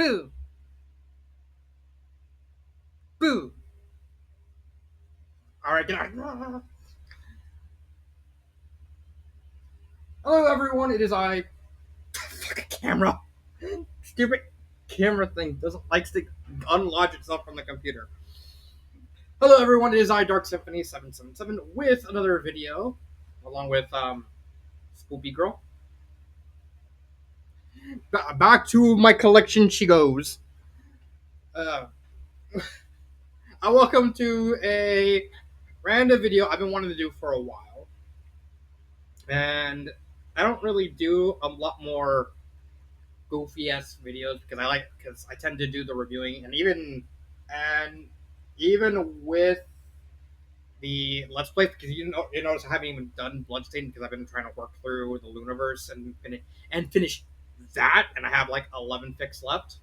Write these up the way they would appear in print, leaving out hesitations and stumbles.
Boo! Boo! Alright, get out. Hello, everyone. It is I. Fucking camera. Stupid camera thing doesn't likes to unlodge itself from the computer. Hello, everyone. It is I, Dark Symphony 777, with another video, along with Spoopy Girl. Back to my collection she goes. Uh, welcome to a random video I've been wanting to do for a while, and I don't really do a lot more goofy ass videos because I tend to do the reviewing, and even with the Let's Play, because you notice I haven't even done Bloodstained because I've been trying to work through the Luniverse and finish that, and I have like 11 fics left.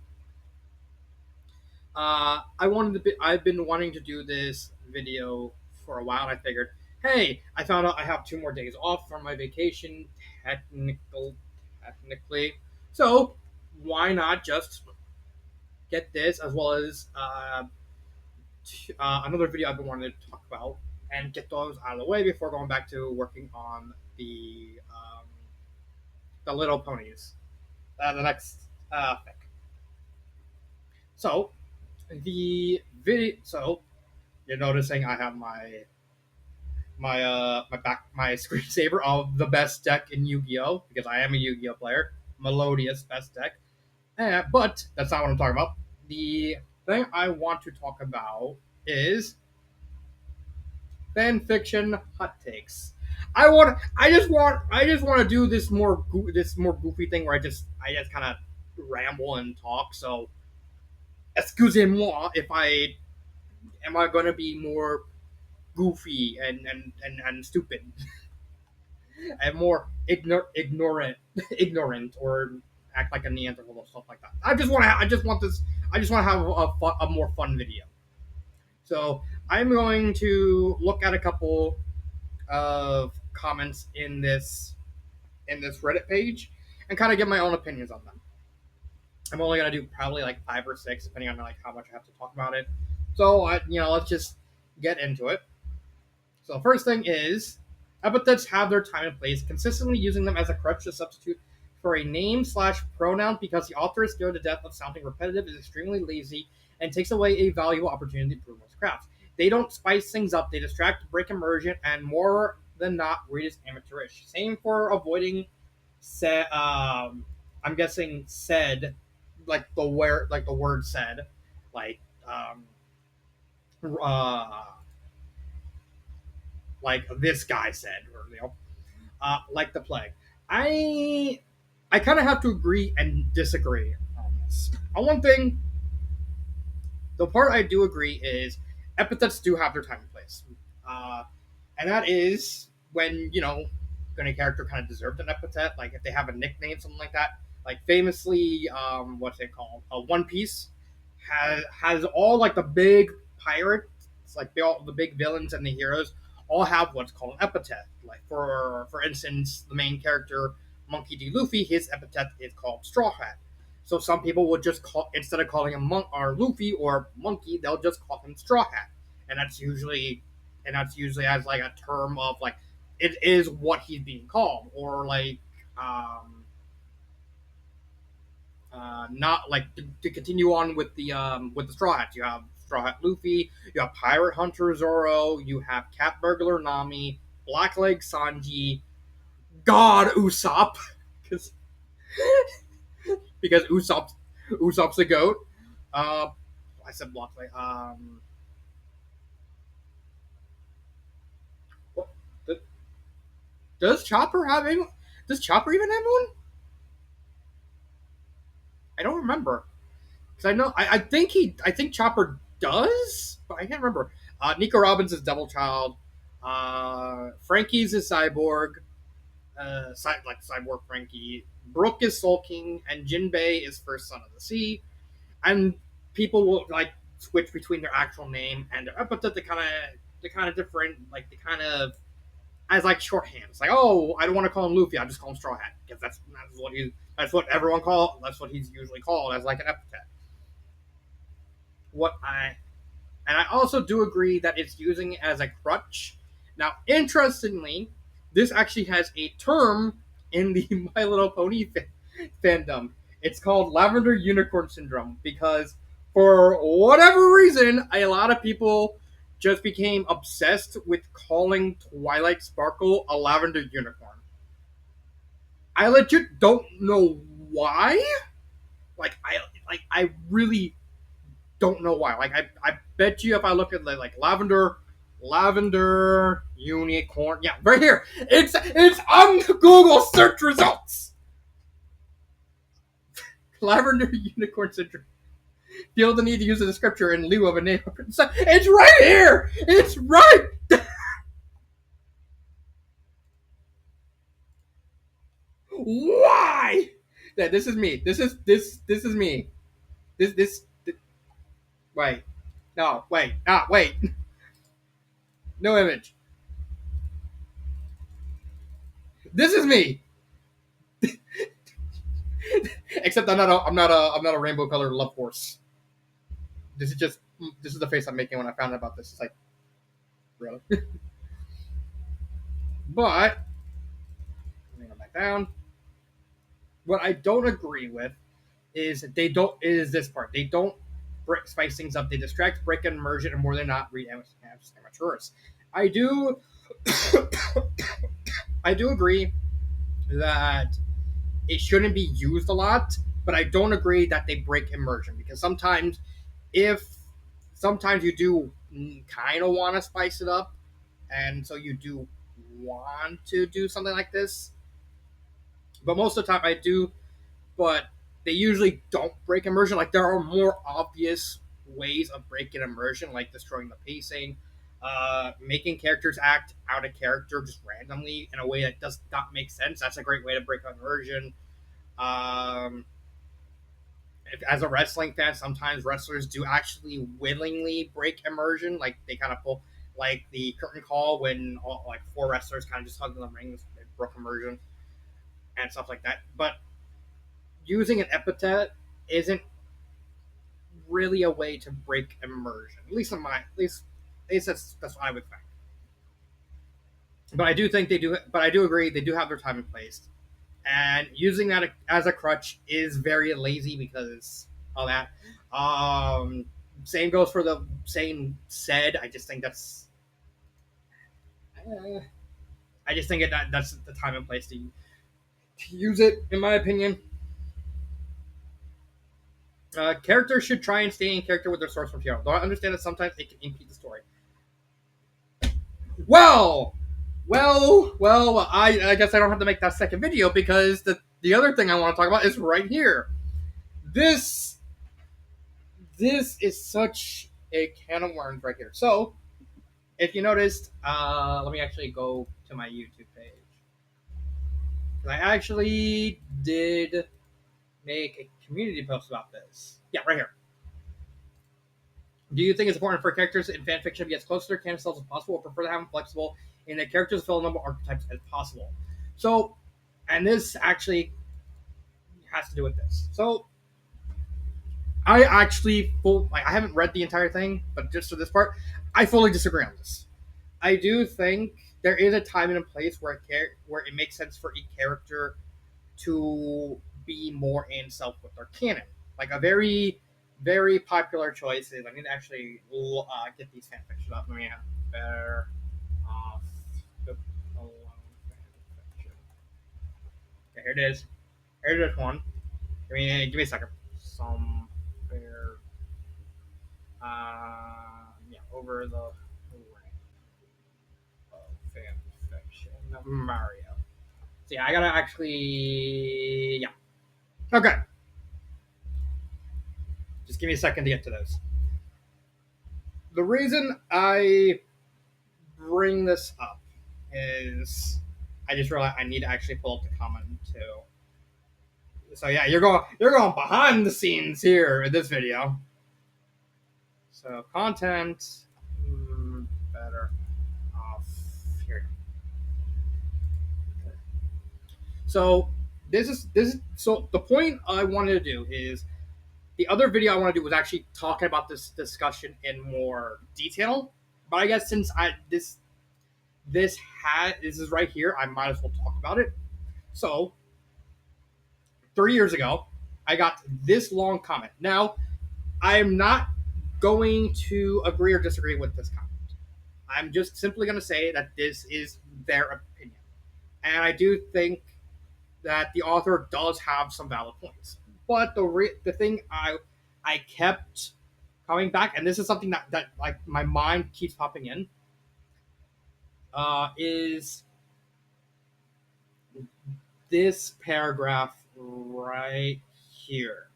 I've been wanting to do this video for a while, and I figured, hey, I found out I have 2 more days off from my vacation, technically, so why not just get this as well as another video I've been wanting to talk about and get those out of the way before going back to working on the Little Ponies, the next fic. So the video. So you're noticing I have my screensaver of the best deck in Yu-Gi-Oh, because I am a Yu-Gi-Oh player. Melodious best deck. But that's not what I'm talking about. The thing I want to talk about is fan fiction hot takes. I just want to do this more goofy thing where I just kind of ramble and talk. So excusez-moi if I going to be more goofy and stupid and more ignorant or act like a Neanderthal or stuff like that. I just want to have a more fun video. So I'm going to look at a couple of comments in this Reddit page and kind of give my own opinions on them. I'm only gonna do probably like 5 or 6, depending on like how much I have to talk about it. So let's just get into it. So the first thing is epithets have their time and place. Consistently using them as a crutch to substitute for a name/pronoun because the author is scared to death of sounding repetitive, is extremely lazy, and takes away a valuable opportunity to improve one's craft. They don't spice things up. They distract, break immersion, and more than not, read as amateurish. Same for avoiding said. I'm guessing said, like the word said, like um, uh, like this guy said, or like the plague. I I kind of have to agree and disagree on this. On one thing, the part I do agree is epithets do have their time and place, uh, and that is when when a character kind of deserved an epithet, like if they have a nickname, something like that. Like famously, what's it called? One Piece has all like the big pirates, like all the big villains and the heroes, all have what's called an epithet. Like for instance, the main character Monkey D. Luffy, his epithet is called Straw Hat. So some people would just call, instead of calling him Monk or Luffy or Monkey, they'll just call him Straw Hat, and that's usually as like a term of like it is what he's being called, or like not like to continue on with the Straw Hats. You have Straw Hat Luffy, you have Pirate Hunter Zoro, you have Cat Burglar Nami, Blackleg Sanji, God Usopp, because Usopp's a goat. I said Blackleg. What, does Chopper have any? Does Chopper even have one? I don't remember. Because I know I think Chopper does, but I can't remember. Nico Robbins is Devil Child. Frankie's is Cyborg. Like Cyborg Frankie. Brook is Soul King, and Jinbei is First Son of the Sea. And people will like switch between their actual name and their epithet. They're kind of different. Like they kind of as like shorthand. It's like, oh, I don't want to call him Luffy. I just call him Straw Hat because that's what everyone call. That's what he's usually called as like an epithet. what I and I also do agree that it's using it as a crutch. Now, interestingly, this actually has a term in the My Little Pony fandom. It's called Lavender Unicorn Syndrome because, for whatever reason, a lot of people just became obsessed with calling Twilight Sparkle a lavender unicorn. I legit don't know why. I I really don't know why. I bet you if I look at lavender unicorn, yeah, right here. It's on Google search results. Lavender unicorn syndrome. Feel the need to use a descriptor in lieu of a name. It's right here. It's right. Why? Yeah, this is me. This is me. This wait. No, wait. Ah, wait. No image. This is me. Except I'm not a rainbow colored love horse. This is just this is the face I'm making when I found out about this. It's like really. But let me go back down. What I don't agree with is this part. They don't spice things up. They distract, break, and merge it, and more than not read amateurs. I do I do agree that it shouldn't be used a lot, but I don't agree that they break immersion because if sometimes you do kind of want to spice it up, and so you do want to do something like this. But most of the time, I do. But they usually don't break immersion. Like there are more obvious ways of breaking immersion, like destroying the pacing, making characters act out of character just randomly in a way that does not make sense. That's a great way to break immersion. Um, as a wrestling fan, sometimes wrestlers do actually willingly break immersion. Like they kind of pull, like the curtain call when like four wrestlers kind of just hugged in the ring, they broke immersion and stuff like that. But using an epithet isn't really a way to break immersion. At least that's what I would think. But I do think they do. But I do agree they do have their time and place, and using that as a crutch is very lazy because all that. Um, Same goes for the same said. I just think that's. Uh, I just think that's the time and place to use it, in my opinion. Characters should try and stay in character with their source material. Though I understand that sometimes it can impede the story. Well, I guess I don't have to make that second video because the other thing I want to talk about is right here. This this is such a can of worms right here. So, if you noticed, let me actually go to my YouTube page. I actually did make a community post about this. Yeah, right here. Do you think it's important for characters in fan fiction to be as close to their canon selves as possible, or prefer to have them flexible in the characters' fill number archetypes as possible? So, and this actually has to do with this. So, I actually I haven't read the entire thing, but just for this part, I fully disagree on this. I do think there is a time and a place where where it makes sense for a character to be more in self with their canon. Like a very popular choice is I need to actually get these fan fictions up. Let me have better off the alone fan fiction. Okay, here it is. Here's this one. Give me a second. Some fair yeah, over the rank of fan fiction Mario. So yeah, I gotta actually yeah. Okay. Just give me a second to get to those. The reason I bring this up is I just realized I need to actually pull up the comment too. So yeah, you're going behind the scenes here in this video. So content better off here. So this is so the point I wanted to do is The other video I want to do was actually talking about this discussion in more detail. But I guess since I this is right here, I might as well talk about it. So 3 years ago, I got this long comment. Now, I am not going to agree or disagree with this comment. I'm just simply going to say that this is their opinion. And I do think that the author does have some valid points. But the thing I kept coming back, and this is something that like my mind keeps popping in, is this paragraph right here.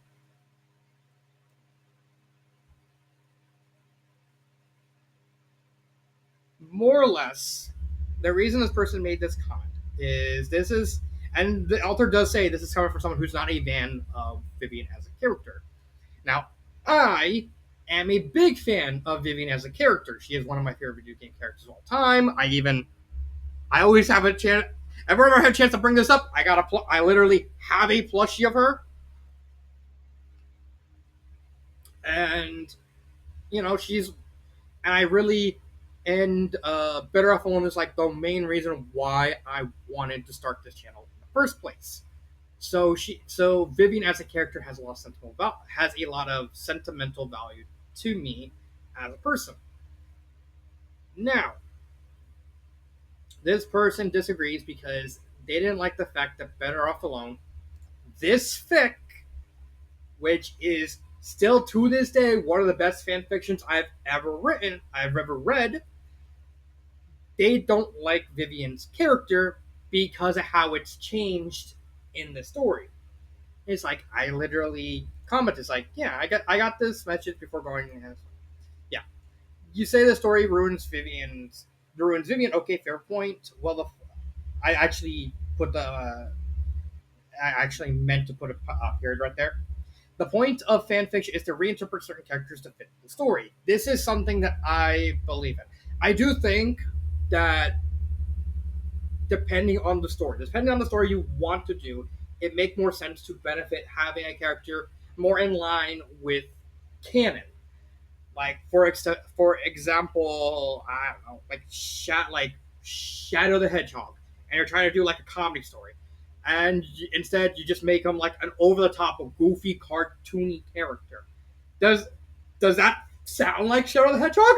More or less, the reason this person made this comment is and the author does say this is coming from someone who's not a fan of Vivian as a character. Now, I am a big fan of Vivian as a character. She is one of my favorite video game characters of all time. I always have a chance. Every time I have a chance to bring this up, I literally have a plushie of her, and she's and I really and Better Off Alone is like the main reason why I wanted to start this channel in the first place. So Vivian as a character has a lot of sentimental value to me as a person. Now, this person disagrees because they didn't like the fact that Better Off Alone, this fic, which is still to this day one of the best fan fictions I've ever read, they don't like Vivian's character because of how it's changed in the story. It's like I literally commented, it's like, yeah, I got this message before going. Yeah, you say the story ruins Vivian. Okay, fair point. Well, I actually put the I actually meant to put a period right there. The point of fanfiction is to reinterpret certain characters to fit the story. This is something that I believe in. I do think that depending on the story you want to do, it make more sense to benefit having a character more in line with canon. Like for example, I don't know, like Shadow the Hedgehog, and you're trying to do like a comedy story, and instead you just make him like an over the top, goofy, cartoony character. Does does that sound like Shadow the Hedgehog?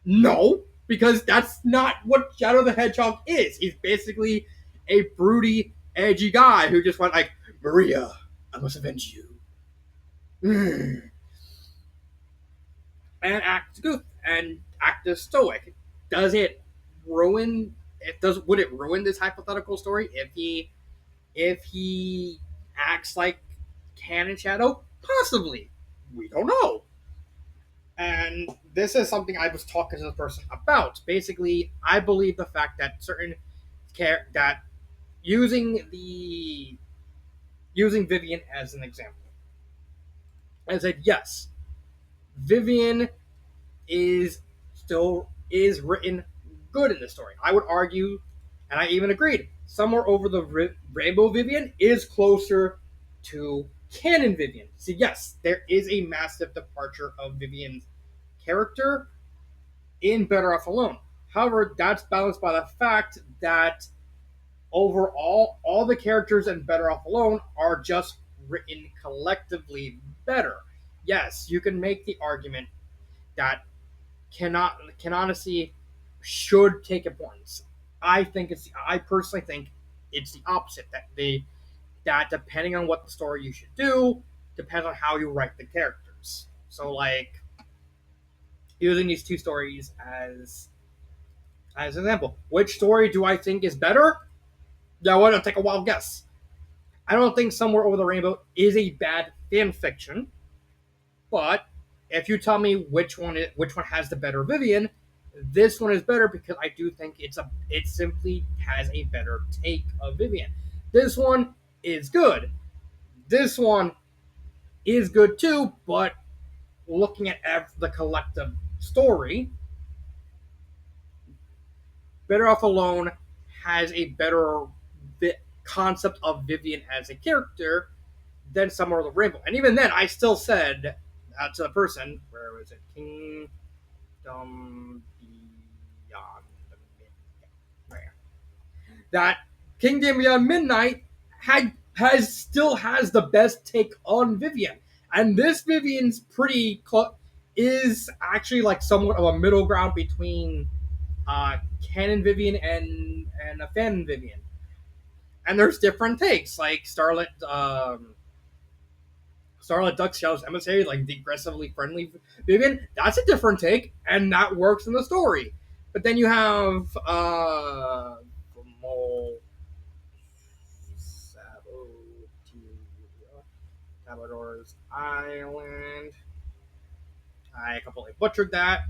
No, because that's not what Shadow the Hedgehog is. He's basically a broody, edgy guy who just went like, Maria, I must avenge you. And act good and act as stoic. Does it ruin would it ruin this hypothetical story if he acts like Canon Shadow? Possibly. We don't know. And this is something I was talking to the person about. Basically, I believe the fact that that using the using Vivian as an example. I said yes, Vivian is written good in the story. I would argue, and I even agreed, somewhere over the Rainbow Vivian is closer to canon Vivian. So yes, there is a massive departure of Vivian's character in Better Off Alone. However, that's balanced by the fact that overall, all the characters in Better Off Alone are just written collectively better. Yes, you can make the argument that canonicity should take importance. I personally think it's the opposite, that depending on what the story you should do depends on how you write the characters. So like using these two stories as an example, which story do I think is better? Yeah, why don't take a wild guess? I don't think Somewhere Over the Rainbow is a bad fan fiction, but if you tell me which one has the better Vivian, this one is better because I do think it simply has a better take of Vivian. This one is good. This one is good too, but looking at the collective story, Better Off Alone has a better concept of Vivian as a character than Somewhere Over the Rainbow. And even then, I still said to the person, where was it? Kingdom Beyond the Midnight. That Kingdom Beyond Midnight still has the best take on Vivian, and this Vivian's is actually like somewhat of a middle ground between canon Vivian and a fan Vivian. And there's different takes, like Starlet Duck Shell's emissary, like the aggressively friendly Vivian. That's a different take, and that works in the story. But then you have Salvador's Island. I completely butchered that.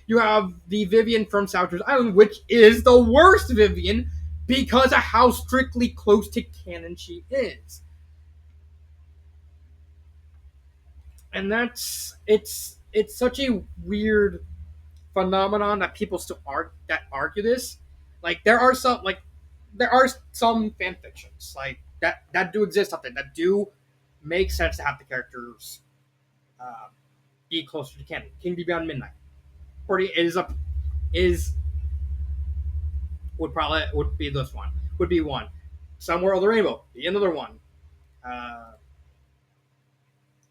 You have the Vivian from Salvador's Island, which is the worst Vivian because of how strictly close to canon she is. And it's such a weird phenomenon that people still argue this. Like there are some fan fictions like that do exist out there that do make sense to have the characters uh, be closer to canon. King Beyond Midnight, pretty is would be this one would be one. Somewhere Over the Rainbow, be another one. Uh,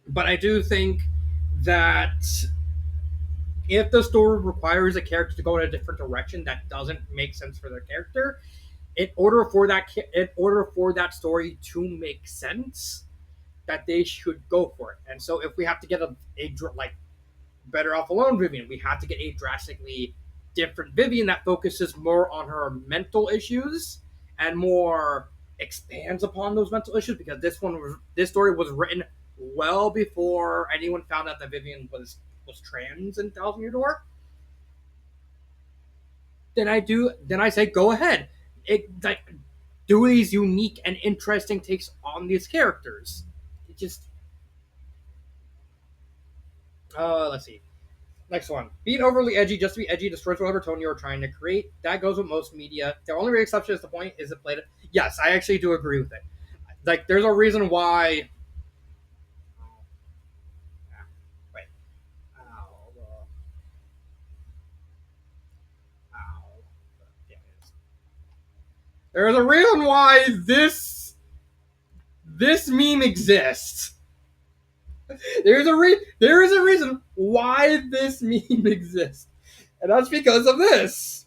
but I do think that if the story requires a character to go in a different direction that doesn't make sense for their character, in order for that story to make sense, that they should go for it. And so, if we have to get a like Better Off Alone Vivian, we have to get a drastically different Vivian that focuses more on her mental issues and more expands upon those mental issues, because this story was written well before anyone found out that Vivian was trans in Thousand Year Door. Then I say go ahead. Like do these unique and interesting takes on these characters. It just let's see. Next one. Being overly edgy just to be edgy destroys whatever tone you're trying to create. That goes with most media. The only real exception is the point is it played it. Yes, I actually do agree with it. Like there's a reason why. Wait. Ow. Ow. Yeah, there's a reason why this meme exists. There is a reason why this meme exists, and that's because of this.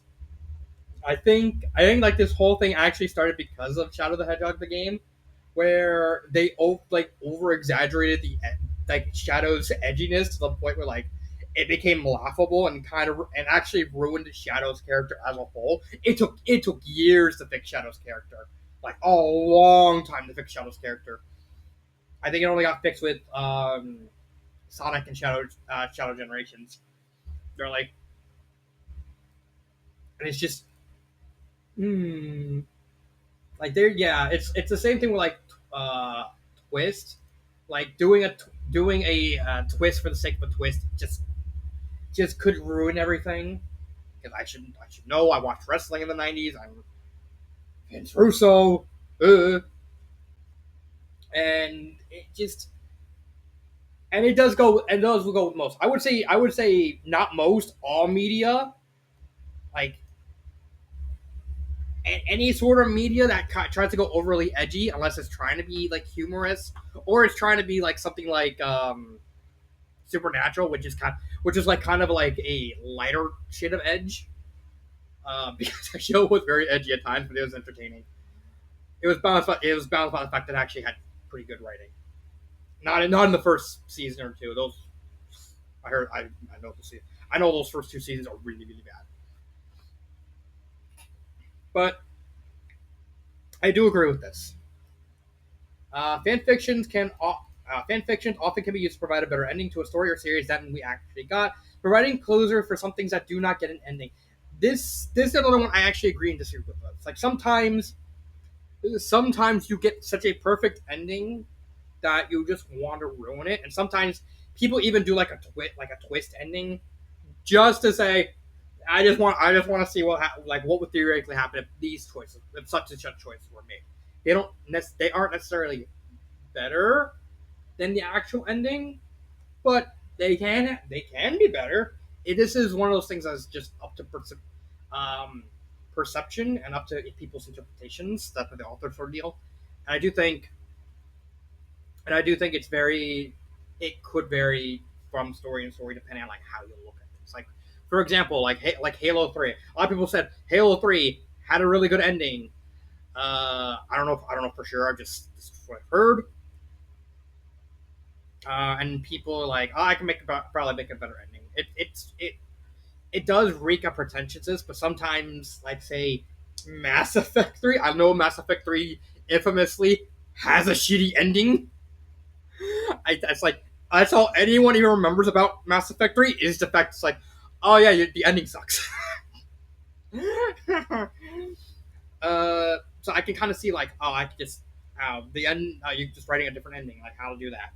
I think like this whole thing actually started because of Shadow the Hedgehog the game, where they over exaggerated the like Shadow's edginess to the point where like it became laughable and actually ruined Shadow's character as a whole. It took years to fix Shadow's character, like a long time to fix Shadow's character. I think it only got fixed with Sonic and Shadow Generations. They're like, and it's just, like it's the same thing with like twist, like doing a twist for the sake of a twist just could ruin everything. Because I should know. I watched wrestling in the '90s. I'm Vince Russo, and it just and those will go with most. I would say not most, all media, like any sort of media that tries to go overly edgy, unless it's trying to be like humorous or it's trying to be like something like Supernatural, which is like kind of like a lighter shade of edge. Because the show was very edgy at times, but it was entertaining. It was balanced by the fact that it actually had pretty good writing. Not in the first season or two. Those I know those first two seasons are really really bad. But I do agree with this. Fan fictions often can be used to provide a better ending to a story or series than we actually got, providing closure for some things that do not get an ending. This is another one I actually agree and disagree with. It's like sometimes you get such a perfect ending that you just want to ruin it, and sometimes people even do like a twist ending just to say, I just want to see what would theoretically happen if such and such choices were made. They aren't necessarily better, than the actual ending, but they can be better. This is one of those things that's just up to um, perception and up to people's interpretations. That's the author's ordeal, and I do think it could vary from story and story depending on like how you look at things. Like for example, like Halo 3. A lot of people said Halo 3 had a really good ending. I don't know for sure. This is what I've heard. And people are like, oh, I can probably make a better ending. It does reek of pretentiousness, but sometimes, like say, Mass Effect 3. I know Mass Effect 3 infamously has a shitty ending. That's like that's all anyone even remembers about Mass Effect 3 is the fact it's like, oh yeah, the ending sucks. So I can kind of see like, oh, I could just the end. You're just writing a different ending, like how to do that.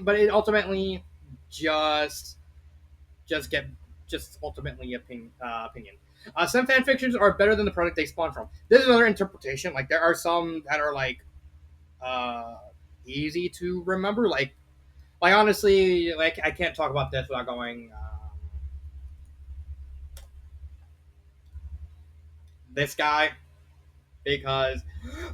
But it ultimately just just get just ultimately opinion. Some fan fictions are better than the product they spawn from. This is another interpretation. Like there are some that are like uh, easy to remember. Like honestly, like I can't talk about this without going this guy because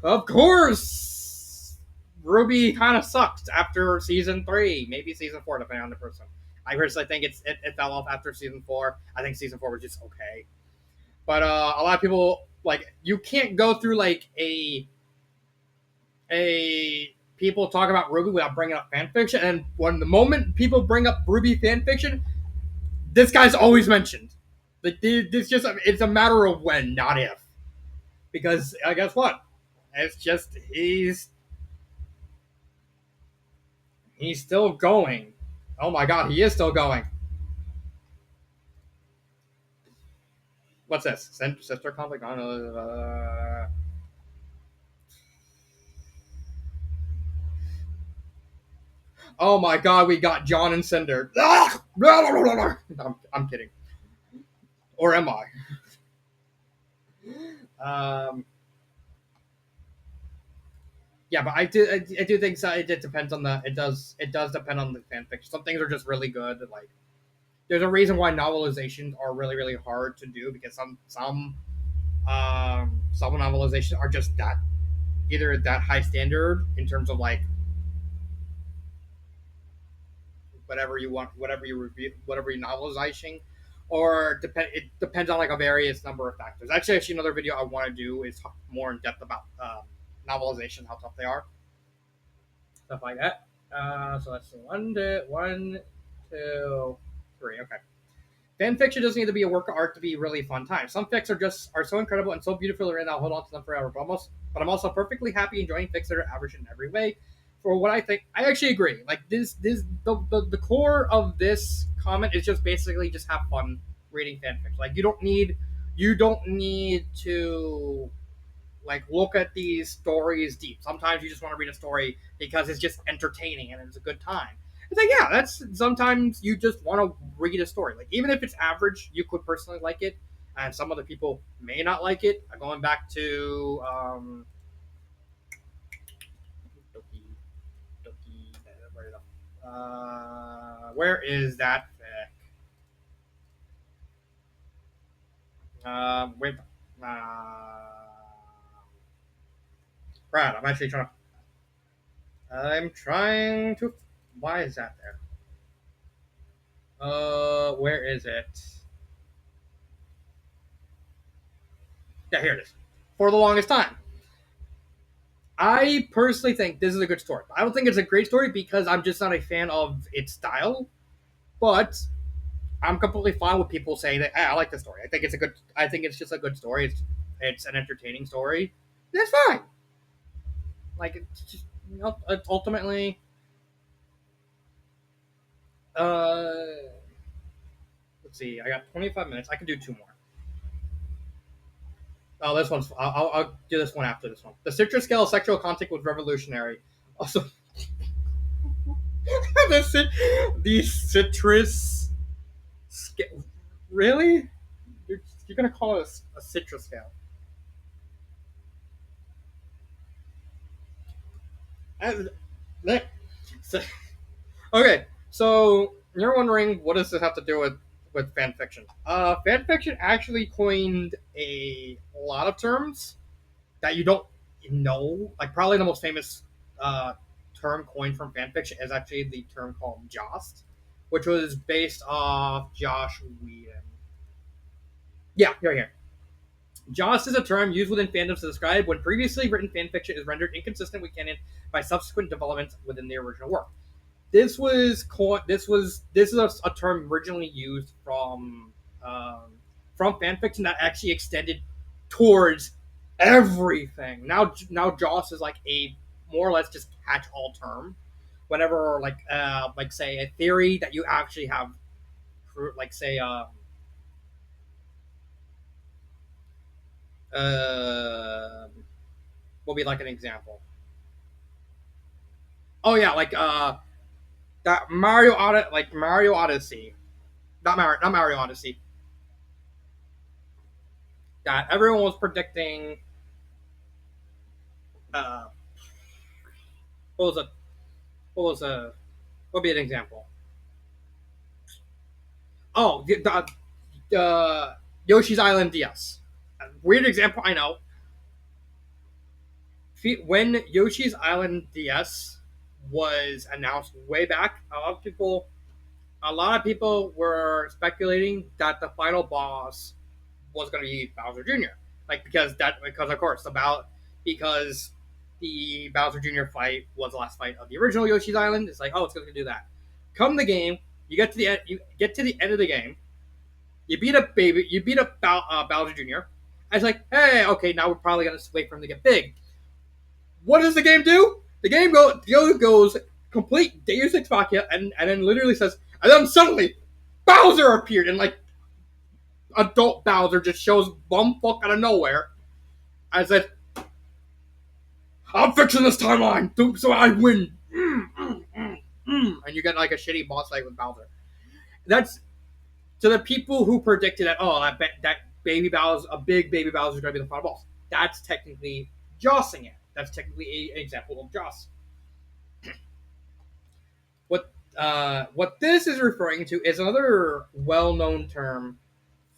of course Ruby kind of sucked after season 3, maybe season 4, depending on the person. I personally think it fell off after season 4. I think season 4 was just okay. But a lot of people like you can't go through like a people talk about Ruby without bringing up fan fiction, and when the moment people bring up Ruby fan fiction, this guy's always mentioned. Like this just it's a matter of when, not if. Because guess what? It's just he's still going. Oh my god, he is still going. What's this? Sister conflict? I don't know. Oh my god, we got John and Cinder. I'm kidding. Or am I? Um, yeah, but I do think so. It depends on it does depend on the fanfiction. Some things are just really good. Like there's a reason why novelizations are really really hard to do because some novelizations are just that either that high standard in terms of like whatever you want, whatever you review, whatever you novelizing, or it depends on like a various number of factors. Actually, another video I want to do is talk more in depth about novelization, how tough they are, stuff like that. So let's see, one, two, three. Okay. Fan fiction doesn't need to be a work of art to be really fun time. Some fics are so incredible and so beautifully written. I'll hold on to them forever. But I'm also perfectly happy enjoying fics that are average in every way. For what I think, I actually agree. Like the core of this comment is just basically just have fun reading fan fiction. Like you don't need to like look at these stories deep. Sometimes you just want to read a story because it's just entertaining and it's a good time. It's like yeah, that's sometimes you just want to read a story. Like even if it's average, you could personally like it, and some other people may not like it. Going back to Doki, Doki, where is that fic? Wait, Brad, I'm trying to. Why is that there? Where is it? Yeah, here it is. For the longest time. I personally think this is a good story. I don't think it's a great story because I'm just not a fan of its style. But I'm completely fine with people saying that hey, I like the story. I think it's a good. I think it's just a good story. It's an entertaining story. That's fine. Like it's just it's ultimately. Uh, let's see. I got 25 minutes. I can do two more. Oh, this one's. I'll do this one after this one. The citrus scale sexual contact was revolutionary. Also, the citrus scale. Really? You're gonna call it a citrus scale? Uh, So, okay, so you're wondering what does this have to do with fan fiction? Fan fiction actually coined a lot of terms that you don't know. Like probably the most famous uh, term coined from fan fiction is actually the term called Jost, which was based off Josh Whedon. Yeah, here. Joss is a term used within fandoms to describe when previously written fanfiction is rendered inconsistent with canon by subsequent developments within the original work. This is a term originally used from fanfiction that actually extended towards everything. Now Joss is like a more or less just catch-all term. Whenever like say a theory that you actually have, like say uh will be like an example. Oh yeah, like that Mario Odyssey, not Mario Odyssey. That everyone was predicting. Uh, what was a what was a what would be an example? Oh, Yoshi's Island DS. Weird example, I know. When Yoshi's Island DS was announced way back, a lot of people were speculating that the final boss was going to be Bowser Jr. Like because of course because the Bowser Jr. fight was the last fight of the original Yoshi's Island. It's like, oh, it's going to do that. Come the game, you get to the end of the game, you beat up Bowser Jr. And it's like, hey, okay, now we're probably going to wait for him to get big. What does the game do? The game goes complete Deus Ex Machina and then literally says, and then suddenly Bowser appeared and like adult Bowser just shows bumfuck out of nowhere. I said, I'm fixing this timeline so I win. And you get like a shitty boss fight with Bowser. That's to the people who predicted that. Oh, that baby Bowser, a big baby Bowser, is going to be the final boss. That's technically jossing it. That's technically an example of joss. What this is referring to is another well-known term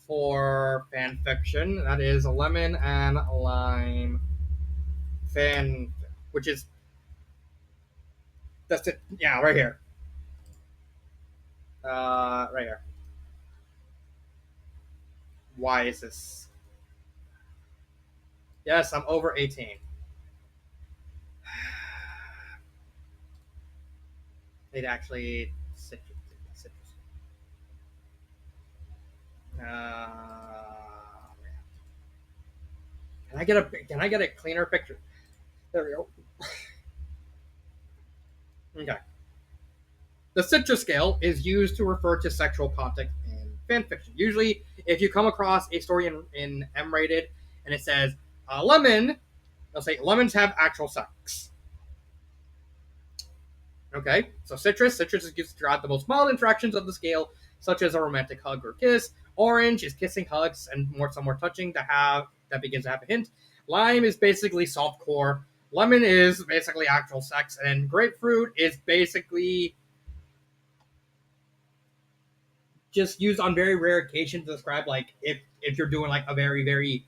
for fan fiction. That is lemon and lime fan, which is that's it. Yeah, right here. Right here. Why is this? Yes, I'm over 18. It actually citrus. Can I get a cleaner picture? There we go. Okay. The citrus scale is used to refer to sexual content in fanfiction. Usually, if you come across a story in M-rated and it says lemon, they'll say lemons have actual sex. Okay, so citrus is used to describe the most mild interactions of the scale, such as a romantic hug or kiss. Orange is kissing, hugs, and some more touching that begins to have a hint. Lime is basically soft core. Lemon is basically actual sex, and grapefruit is basically just used on very rare occasions to describe like if you're doing like a very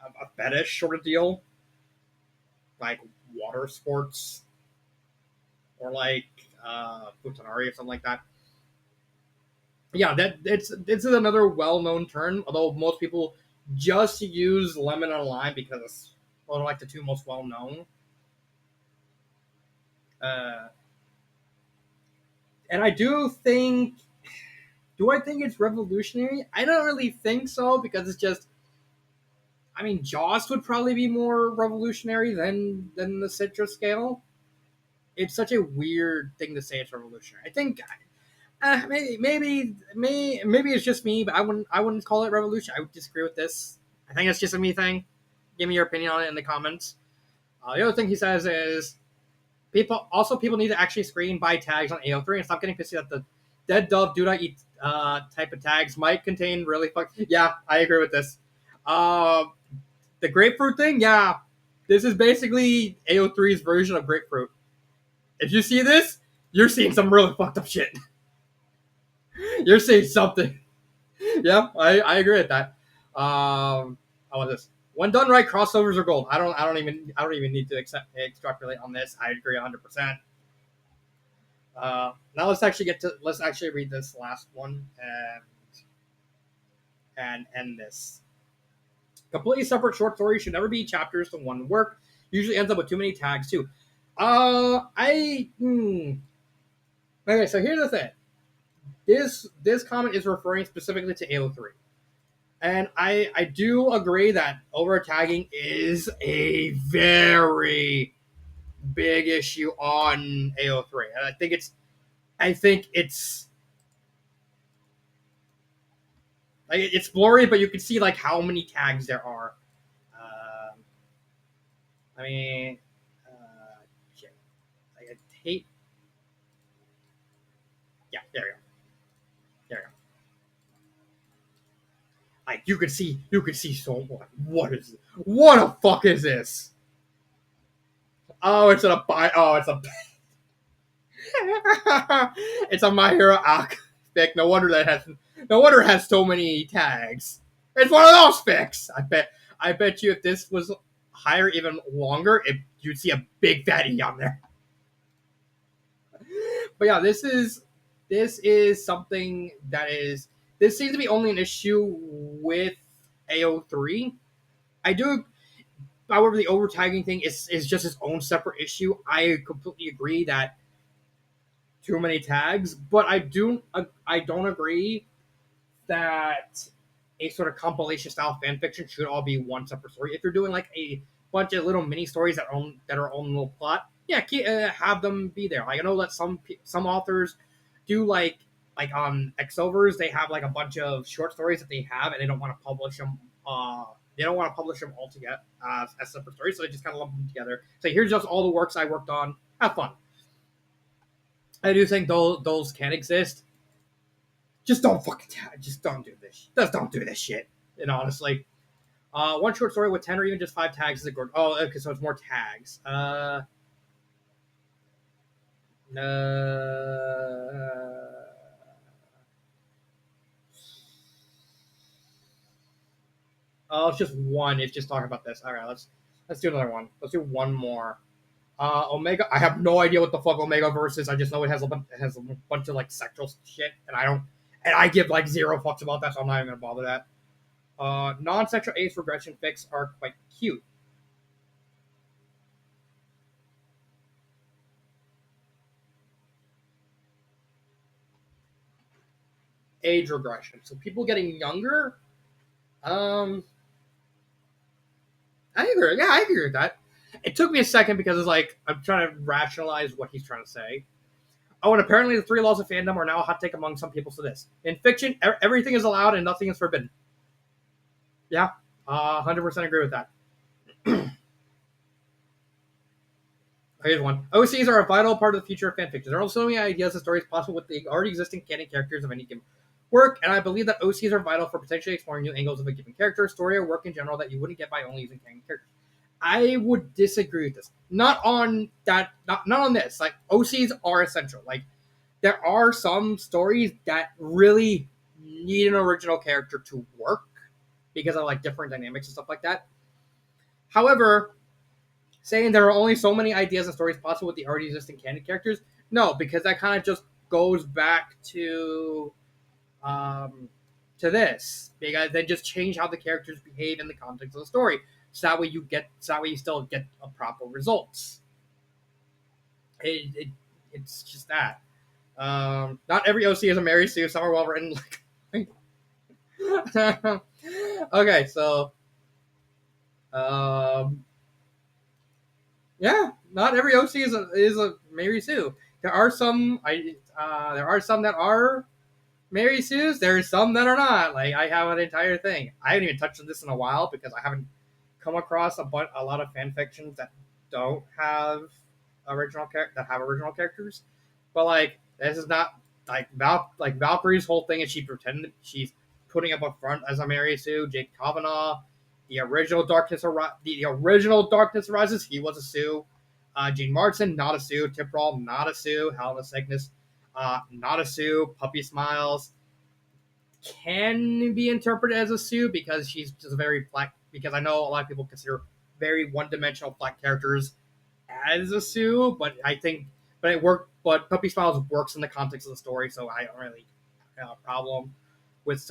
a fetish sort of deal, like water sports or like futanari or something like that. Yeah, that this is another well-known term. Although most people just use lemon and lime because it's well, like the two most well-known. Uh, and do I think it's revolutionary? I don't really think so because it's just. I mean, Jaws would probably be more revolutionary than the citrus scale. It's such a weird thing to say it's revolutionary. I think maybe it's just me, but I wouldn't call it revolution. I would disagree with this. I think it's just a me thing. Give me your opinion on it in the comments. The other thing he says is people need to actually screen by tags on AO3 and stop getting pissy that the dead dove do not eat type of tags might contain really fuck. Yeah, I agree with this. Uh, the grapefruit thing, yeah, this is basically AO3's version of grapefruit. If you see this, You're seeing some really fucked up shit. You're seeing something. Yeah, I agree with that. How was this? When done right, crossovers are gold. I don't even need to extrapolate on this. I agree 100%. Now let's actually read this last one and end this. Completely separate short stories should never be chapters to one work. Usually ends up with too many tags too. I Okay, so here's the thing. This comment is referring specifically to AO3. And I do agree that over tagging is a very big issue on AO3. And I think it's like it's blurry, but you can see like how many tags there are. Um, I mean, shit. I hate. Yeah, there you go. There you go. Like you can see so much. What is it? What the fuck is this? Oh, it's a buy. Oh, it's a. It's a My Hero Ac fic. No wonder that has. No wonder it has so many tags. It's one of those fics. I bet you if this was higher, even longer, you'd see a big fatty on there. But yeah, this is something that is. This seems to be only an issue with AO3. I do. However, the overtagging thing is just its own separate issue. I completely agree that too many tags, but I don't agree that a sort of compilation style fan fiction should all be one separate story. If you're doing like a bunch of little mini stories that are own little plot, yeah, have them be there. Like I know that some authors do like on Xovers, they have like a bunch of short stories that they have, and they don't want to publish them. They don't want to publish them all together as separate stories, so they just kind of lump them together. So here's just all the works I worked on. Have fun. I do think those can exist. Just don't fucking just don't do this. Just don't do this shit. And honestly, one short story with 10 or even just 5 tags is a good. Oh, okay, so it's more tags. Oh, it's just one. It's just talking about this. All right, let's do another one. Let's do one more. Omega. I have no idea what the fuck Omega verse is. I just know it has a bunch of like sexual shit, and I give like zero fucks about that, so I'm not even gonna bother that. Non-sexual age regression fics are quite cute. Age regression, so people getting younger. Um, I agree. Yeah, I agree with that. It took me a second because it's like I'm trying to rationalize what he's trying to say. Oh, and apparently the 3 laws of fandom are now a hot take among some people. So this in fiction, everything is allowed and nothing is forbidden. Yeah, 100% agree with that. Here's one. OCs are a vital part of the future of fanfiction. There are so many ideas and stories possible with the already existing canon characters of any given work, and I believe that OCs are vital for potentially exploring new angles of a given character, story, or work in general that you wouldn't get by only using canon characters. I would disagree with this. Not on that. Not on this. Like OCs are essential. Like there are some stories that really need an original character to work because of like different dynamics and stuff like that. However, saying there are only so many ideas and stories possible with the already existing canon characters, no, because that kind of just goes back um, to this because they just change how the characters behave in the context of the story. So that way you still get a proper results. It, it it's just that. Not every OC is a Mary Sue. Some are well written. Okay, so um, yeah, not every OC is a Mary Sue. There are some that are Mary Sue's. There are some that are not. Like I have an entire thing. I haven't even touched on this in a while because I haven't come across a lot of fan fictions that don't have that have original characters. But like this is not like Valkyrie's whole thing is she pretended she's putting up a front as a Mary Sue. Jake Kavanaugh, the original Darkness Arises, he was a Sue. Gene Martin, not a Sue. Tip Roll, not a Sue. Hell of a Sickness, not a Sue. Puppy Smiles can be interpreted as a Sue because she's just a very flat. Because I know a lot of people consider very one-dimensional flat characters as a Sue, but I think, but it worked. But Puppy Smiles works in the context of the story, so I don't really have a problem with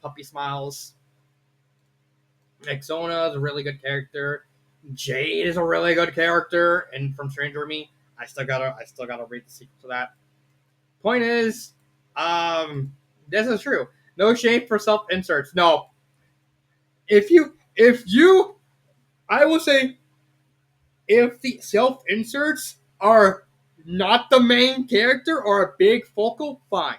Puppy Smiles. Exona is a really good character. Jade is a really good character, and from Stranger Me, I still gotta read the sequel to that. Point is, this is true. No shame for self inserts. No, if you, I will say, if the self inserts are not the main character or a big focal, fine.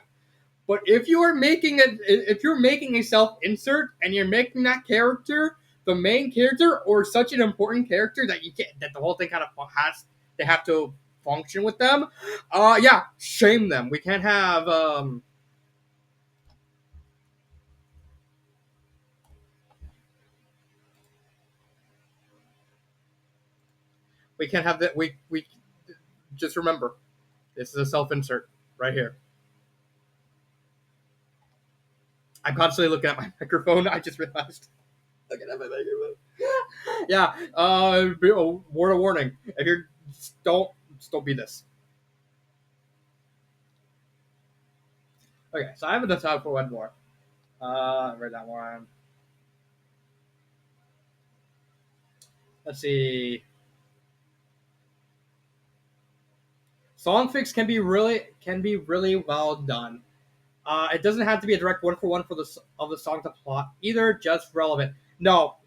But if you're making a self insert and you're making that character the main character or such an important character that you can't that the whole thing kind of has they have to function with them, yeah, shame them. We can't have that. We just remember this is a self insert right here. I'm constantly looking at my microphone. I just realized. Looking at my microphone. Yeah. Word of warning. If you're don't be this. Okay, so I have enough time for one more. Read that one. Let's see. Songfics can be really well done. It doesn't have to be a direct one for one for the song to plot either. Just relevant. No,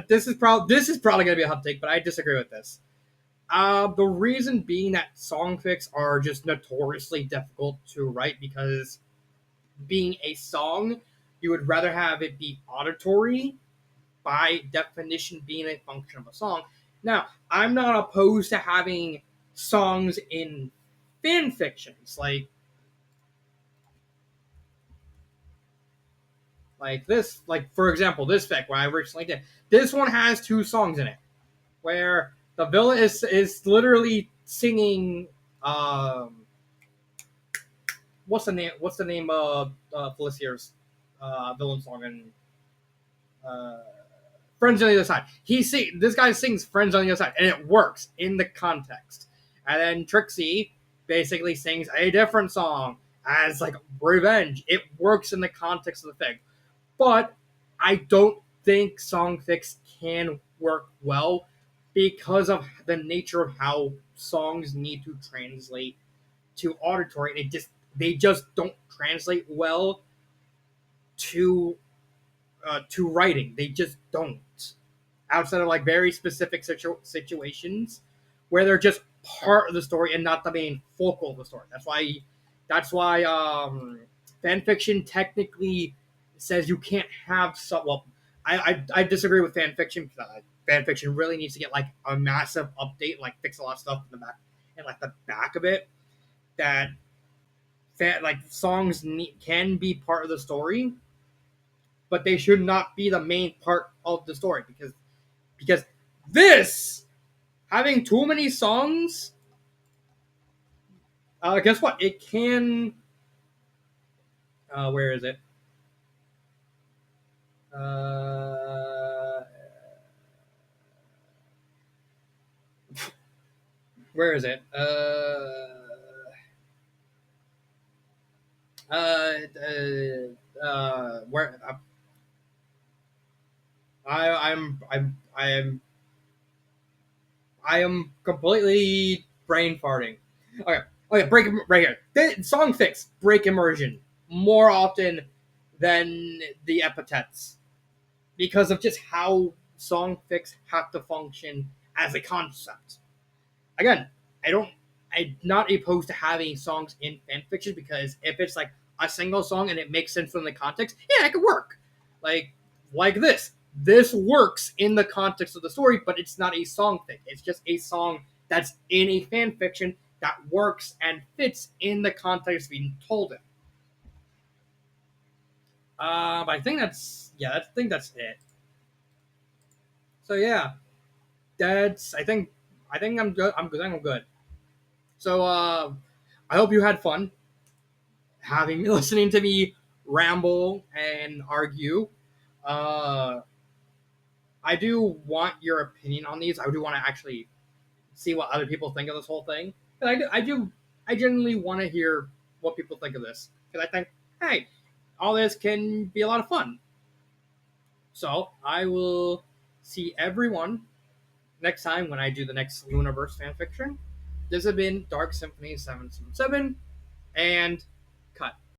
this is probably gonna be a hot take, but I disagree with this. The reason being that songfics are just notoriously difficult to write because being a song, you would rather have it be auditory by definition being a function of a song. Now, I'm not opposed to having songs in fan fictions like this, like for example, this fic where I recently did. This one has two songs in it where the villain is literally singing what's the name of Felicia's villain song in uh Friends on the Other Side. This guy sings Friends on the Other Side, and it works in the context. And then Trixie basically sings a different song as like revenge. It works in the context of the thing. But I don't think songfics can work well because of the nature of how songs need to translate to auditory. And they just don't translate well to to writing. They just don't. Outside of like very specific situations where they're just part of the story and not the main focal of the story. That's why fan fiction technically says you can't have some. Well, I disagree with fan fiction because fan fiction really needs to get like a massive update, like fix a lot of stuff in the back and like the back of it that like songs can be part of the story, but they should not be the main part of the story because this having too many songs, guess what? It can. Where is it? Uh, where is it? Where I am completely brain farting. Okay, okay, break right here. Song fix break immersion more often than the epithets because of just how song fix have to function as a concept. Again, I don't. I'm not opposed to having songs in fan fiction because if it's like a single song and it makes sense in the context, yeah, it could work. Like this. This works in the context of the story, but it's not a song thing. It's just a song that's in a fan fiction that works and fits in the context being told in. But I think that's it. So yeah, that's I think I think I'm good. I'm good. I'm good. So I hope you had fun having listening to me ramble and argue. Uh, I do want your opinion on these. I do want to actually see what other people think of this whole thing. And I genuinely want to hear what people think of this because I think, hey, all this can be a lot of fun. So I will see everyone next time when I do the next Lunaverse fan fiction. This has been Dark Symphony 777, and